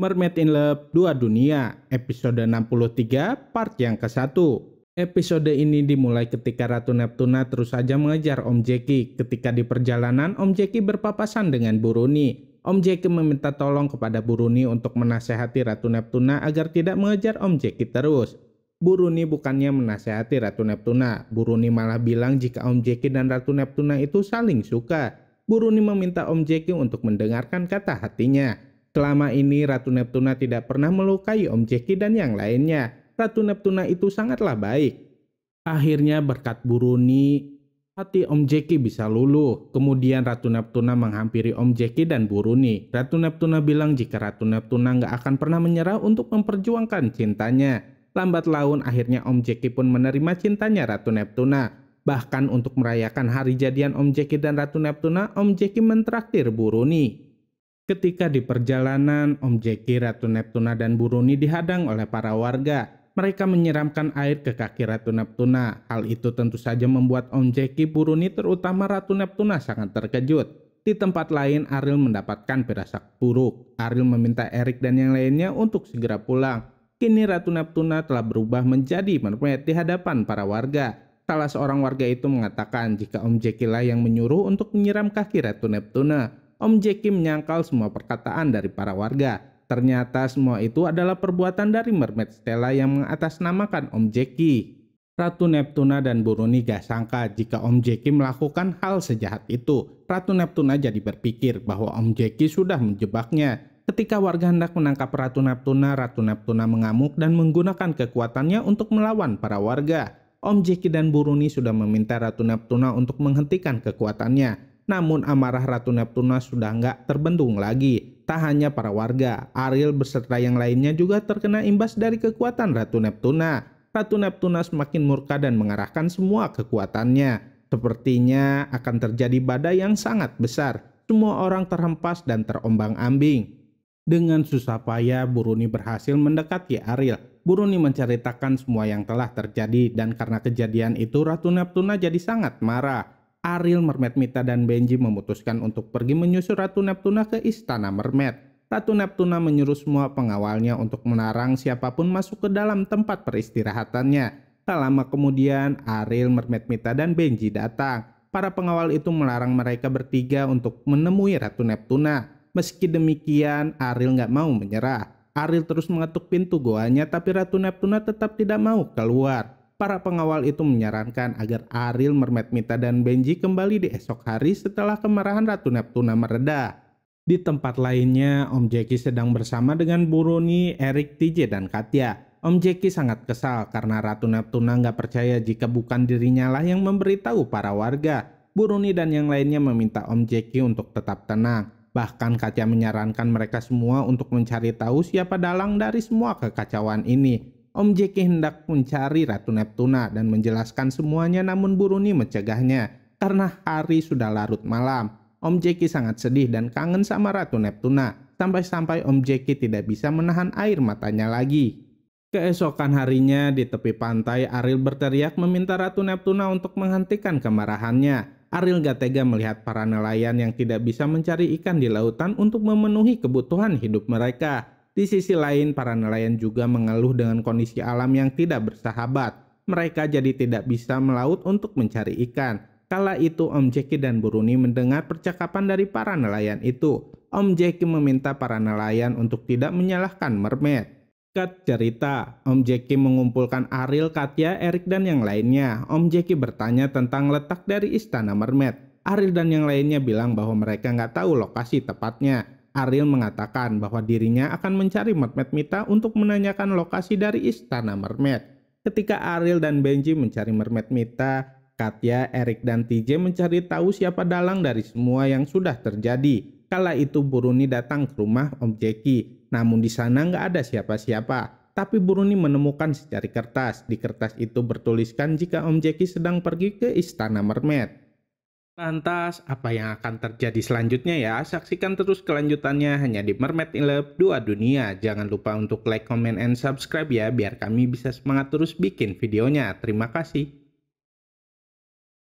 Mermaid in Love 2 Dunia, episode 63, part yang ke-1. Episode ini dimulai ketika Ratu Neptuna terus saja mengejar Om Jeki. Ketika di perjalanan, Om Jeki berpapasan dengan Buruni. Om Jeki meminta tolong kepada Buruni untuk menasehati Ratu Neptuna agar tidak mengejar Om Jeki terus. Buruni bukannya menasehati Ratu Neptuna. Buruni malah bilang jika Om Jeki dan Ratu Neptuna itu saling suka. Buruni meminta Om Jeki untuk mendengarkan kata hatinya. Selama ini Ratu Neptuna tidak pernah melukai Om Jeki dan yang lainnya. Ratu Neptuna itu sangatlah baik. Akhirnya berkat Buruni, hati Om Jeki bisa luluh. Kemudian Ratu Neptuna menghampiri Om Jeki dan Buruni. Ratu Neptuna bilang jika Ratu Neptuna nggak akan pernah menyerah untuk memperjuangkan cintanya. Lambat laun akhirnya Om Jeki pun menerima cintanya Ratu Neptuna. Bahkan untuk merayakan hari jadian Om Jeki dan Ratu Neptuna, Om Jeki mentraktir Buruni. Ketika di perjalanan, Om Jeki, Ratu Neptuna, dan Buruni dihadang oleh para warga. Mereka menyiramkan air ke kaki Ratu Neptuna. Hal itu tentu saja membuat Om Jeki, Buruni, terutama Ratu Neptuna sangat terkejut. Di tempat lain, Ariel mendapatkan firasat buruk. Ariel meminta Erik dan yang lainnya untuk segera pulang. Kini Ratu Neptuna telah berubah menjadi mermaid di hadapan para warga. Salah seorang warga itu mengatakan jika Om Jeki lah yang menyuruh untuk menyiram kaki Ratu Neptuna. Om Jeki menyangkal semua perkataan dari para warga. Ternyata semua itu adalah perbuatan dari Mermaid Stella yang mengatasnamakan Om Jeki. Ratu Neptuna dan Buruni gak sangka jika Om Jeki melakukan hal sejahat itu. Ratu Neptuna jadi berpikir bahwa Om Jeki sudah menjebaknya. Ketika warga hendak menangkap Ratu Neptuna mengamuk dan menggunakan kekuatannya untuk melawan para warga. Om Jeki dan Buruni sudah meminta Ratu Neptuna untuk menghentikan kekuatannya. Namun amarah Ratu Neptuna sudah nggak terbendung lagi. Tak hanya para warga, Ariel beserta yang lainnya juga terkena imbas dari kekuatan Ratu Neptuna. Ratu Neptuna semakin murka dan mengarahkan semua kekuatannya. Sepertinya akan terjadi badai yang sangat besar. Semua orang terhempas dan terombang-ambing. Dengan susah payah, Buruni berhasil mendekati Ariel. Buruni menceritakan semua yang telah terjadi dan karena kejadian itu Ratu Neptuna jadi sangat marah. Ariel, Mermaid Mita, dan Benji memutuskan untuk pergi menyusul Ratu Neptuna ke Istana Mermaid. Ratu Neptuna menyuruh semua pengawalnya untuk melarang siapapun masuk ke dalam tempat peristirahatannya. Tak lama kemudian, Ariel, Mermaid Mita, dan Benji datang. Para pengawal itu melarang mereka bertiga untuk menemui Ratu Neptuna. Meski demikian, Ariel nggak mau menyerah. Ariel terus mengetuk pintu goanya, tapi Ratu Neptuna tetap tidak mau keluar. Para pengawal itu menyarankan agar Ariel, Mermaid Mita, dan Benji kembali di esok hari setelah kemarahan Ratu Neptuna mereda. Di tempat lainnya, Om Jeki sedang bersama dengan Buruni, Erik, TJ, dan Katya. Om Jeki sangat kesal karena Ratu Neptuna nggak percaya jika bukan dirinya lah yang memberitahu para warga. Buruni dan yang lainnya meminta Om Jeki untuk tetap tenang. Bahkan Katya menyarankan mereka semua untuk mencari tahu siapa dalang dari semua kekacauan ini. Om Jeki hendak mencari Ratu Neptuna dan menjelaskan semuanya, namun Buruni mencegahnya karena hari sudah larut malam. Om Jeki sangat sedih dan kangen sama Ratu Neptuna, sampai-sampai Om Jeki tidak bisa menahan air matanya lagi. Keesokan harinya di tepi pantai, Ariel berteriak meminta Ratu Neptuna untuk menghentikan kemarahannya. Ariel gak tega melihat para nelayan yang tidak bisa mencari ikan di lautan untuk memenuhi kebutuhan hidup mereka. Di sisi lain, para nelayan juga mengeluh dengan kondisi alam yang tidak bersahabat. Mereka jadi tidak bisa melaut untuk mencari ikan. Kala itu Om Jeki dan Buruni mendengar percakapan dari para nelayan itu. Om Jeki meminta para nelayan untuk tidak menyalahkan Mermaid. Cut cerita, Om Jeki mengumpulkan Ariel, Katya, Erik, dan yang lainnya. Om Jeki bertanya tentang letak dari Istana Mermaid. Ariel dan yang lainnya bilang bahwa mereka nggak tahu lokasi tepatnya. Ariel mengatakan bahwa dirinya akan mencari Mermaid Mita untuk menanyakan lokasi dari Istana Mermaid. Ketika Ariel dan Benji mencari Mermaid Mita, Katya, Erik, dan TJ mencari tahu siapa dalang dari semua yang sudah terjadi. Kala itu Buruni datang ke rumah Om Jeki, namun di sana nggak ada siapa-siapa. Tapi Buruni menemukan secari kertas. Di kertas itu bertuliskan jika Om Jeki sedang pergi ke Istana Mermaid. Lantas, apa yang akan terjadi selanjutnya ya? Saksikan terus kelanjutannya hanya di Mermaid in Love 2 Dunia. Jangan lupa untuk like, comment, and subscribe ya, biar kami bisa semangat terus bikin videonya. Terima kasih.